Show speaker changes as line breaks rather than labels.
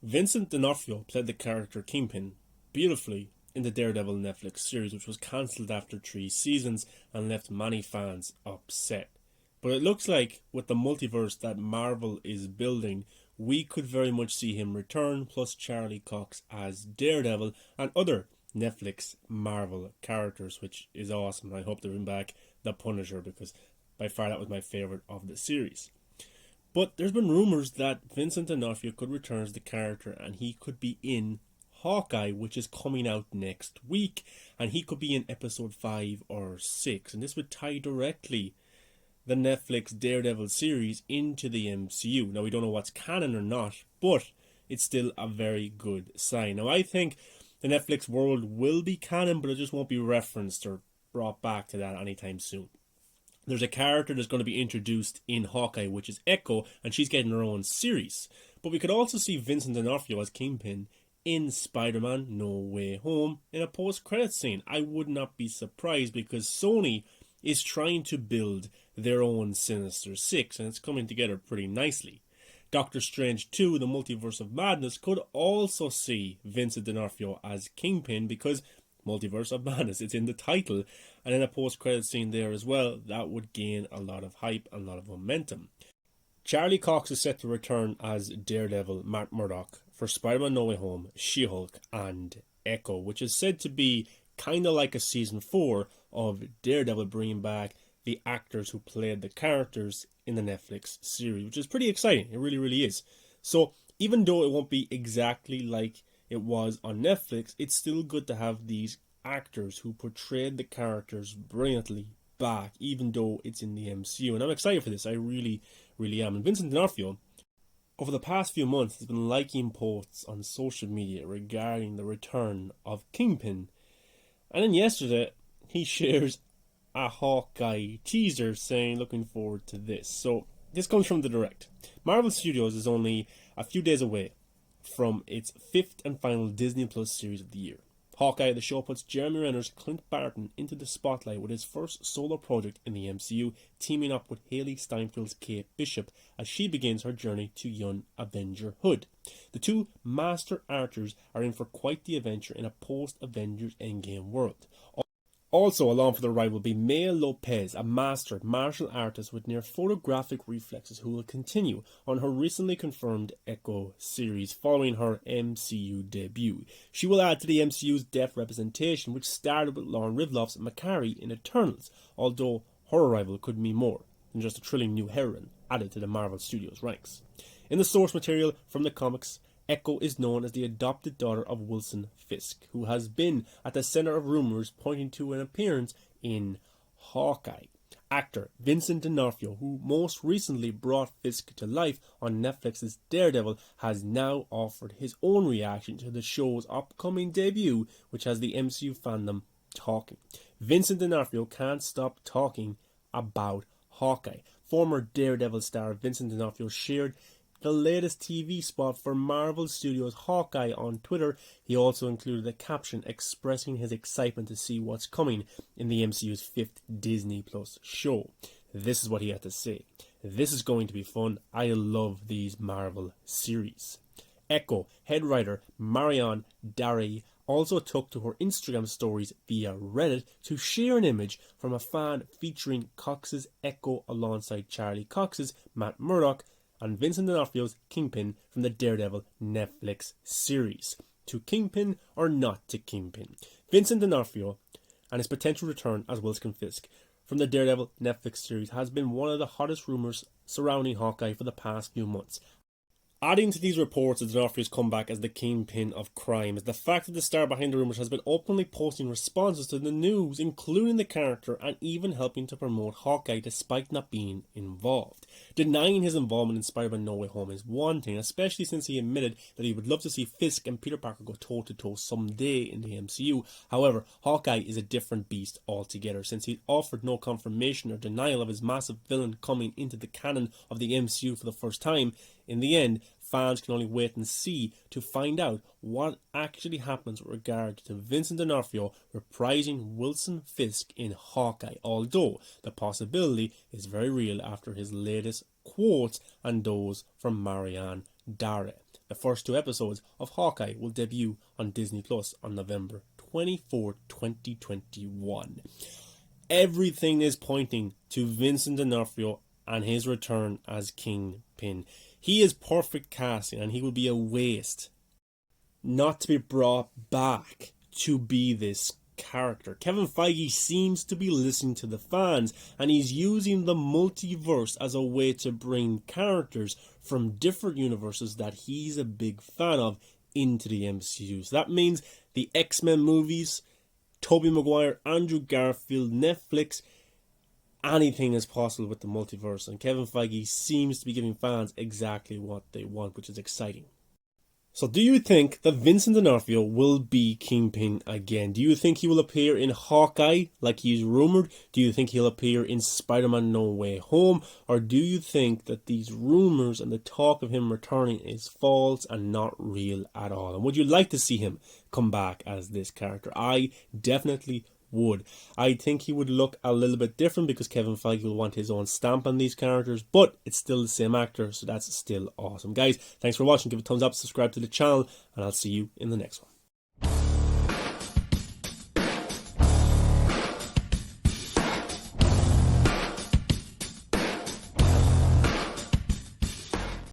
Vincent D'Onofrio played the character Kingpin beautifully in the Daredevil Netflix series, which was cancelled after 3 seasons and left many fans upset. But it looks like with the multiverse that Marvel is building, we could very much see him return, plus Charlie Cox as Daredevil and other Netflix Marvel characters, which is awesome. I hope they bring back the Punisher because by far that was my favourite of the series. But there's been rumours that Vincent D'Onofrio could return as the character and he could be in Hawkeye, which is coming out next week, and he could be in episode 5 or 6, and this would tie directly the Netflix Daredevil series into the MCU. Now, we don't know what's canon or not, but it's still a very good sign. Now, I think the Netflix world will be canon, but it just won't be referenced or brought back to that anytime soon. There's a character that's going to be introduced in Hawkeye, which is Echo, and she's getting her own series. But we could also see Vincent D'Onofrio as Kingpin in Spider-Man No Way Home in a post-credits scene. I would not be surprised because Sony is trying to build their own Sinister Six, and it's coming together pretty nicely. Doctor Strange 2, The Multiverse of Madness, could also see Vincent D'Onofrio as Kingpin because Multiverse of Madness, it's in the title, and in a post-credit scene there as well, that would gain a lot of hype and a lot of momentum. Charlie Cox is set to return as Daredevil Matt Murdock for Spider-Man No Way Home, She-Hulk and Echo, which is said to be kind of like a season 4 of Daredevil, bringing back the actors who played the characters in the Netflix series, which is pretty exciting. It really, really is. So even though it won't be exactly like it was on Netflix, it's still good to have these actors who portrayed the characters brilliantly back, even though it's in the MCU. And I'm excited for this. I really, really am. And Vincent D'Onofrio, over the past few months, has been liking posts on social media regarding the return of Kingpin. And then yesterday, he shares a Hawkeye teaser saying, looking forward to this. So this comes from the Direct. Marvel Studios is only a few days away from its 5th and final Disney Plus series of the year. Hawkeye, the show puts Jeremy Renner's Clint Barton into the spotlight with his first solo project in the MCU, teaming up with Haley Steinfeld's Kate Bishop as she begins her journey to young Avenger-hood. The two master archers are in for quite the adventure in a post-Avengers Endgame world. Also along for the ride will be Maya Lopez, a master martial artist with near photographic reflexes who will continue on her recently confirmed Echo series following her MCU debut. She will add to the MCU's depth representation, which started with Lauren Rivloff's Makkari in Eternals, although her arrival could mean more than just a thrilling new heroine added to the Marvel Studios ranks. In the source material from the comics, Echo is known as the adopted daughter of Wilson Fisk, who has been at the center of rumors pointing to an appearance in Hawkeye. Actor Vincent D'Onofrio, who most recently brought Fisk to life on Netflix's Daredevil, has now offered his own reaction to the show's upcoming debut, which has the MCU fandom talking. Vincent D'Onofrio can't stop talking about Hawkeye. Former Daredevil star Vincent D'Onofrio shared the latest TV spot for Marvel Studios' Hawkeye on Twitter. He also included a caption expressing his excitement to see what's coming in the MCU's 5th Disney Plus show. This is what he had to say. This is going to be fun. I love these Marvel series. Echo head writer Marianne Darey also took to her Instagram stories via Reddit to share an image from a fan featuring Cox's Echo alongside Charlie Cox's Matt Murdock and Vincent D'Onofrio's Kingpin from the Daredevil Netflix series. To Kingpin or not to Kingpin? Vincent D'Onofrio and his potential return as Wilson Fisk from the Daredevil Netflix series has been one of the hottest rumours surrounding Hawkeye for the past few months. Adding to these reports of D'Onofrio's comeback as the Kingpin of crime is the fact that the star behind the rumours has been openly posting responses to the news, including the character, and even helping to promote Hawkeye despite not being involved. Denying his involvement in Spider-Man No Way Home is one thing, especially since he admitted that he would love to see Fisk and Peter Parker go toe-to-toe someday in the MCU. However, Hawkeye is a different beast altogether, since he offered no confirmation or denial of his massive villain coming into the canon of the MCU for the first time. In the end, fans can only wait and see to find out what actually happens with regard to Vincent D'Onofrio reprising Wilson Fisk in Hawkeye, although the possibility is very real after his latest quotes and those from Marianne Darey. The first 2 episodes of Hawkeye will debut on Disney Plus on November 24, 2021. Everything is pointing to Vincent DOnofrio and his return as Kingpin. He is perfect casting, and he will be a waste not to be brought back to be this character. Kevin Feige seems to be listening to the fans, and he's using the multiverse as a way to bring characters from different universes that he's a big fan of into the MCU. So that means the X-Men movies, Tobey Maguire, Andrew Garfield, Netflix, anything is possible with the multiverse, and Kevin Feige seems to be giving fans exactly what they want, which is exciting. So do you think that Vincent DOnofrio will be Kingpin again? Do you think he will appear in Hawkeye like he's rumoured? Do you think he'll appear in Spider-Man No Way Home? Or do you think that these rumours and the talk of him returning is false and not real at all? And would you like to see him come back as this character? I definitely would. I think he would look a little bit different because Kevin Feige will want his own stamp on these characters, but it's still the same actor, so that's still awesome. Guys, thanks for watching. Give it a thumbs up, subscribe to the channel, and I'll see you in the next one.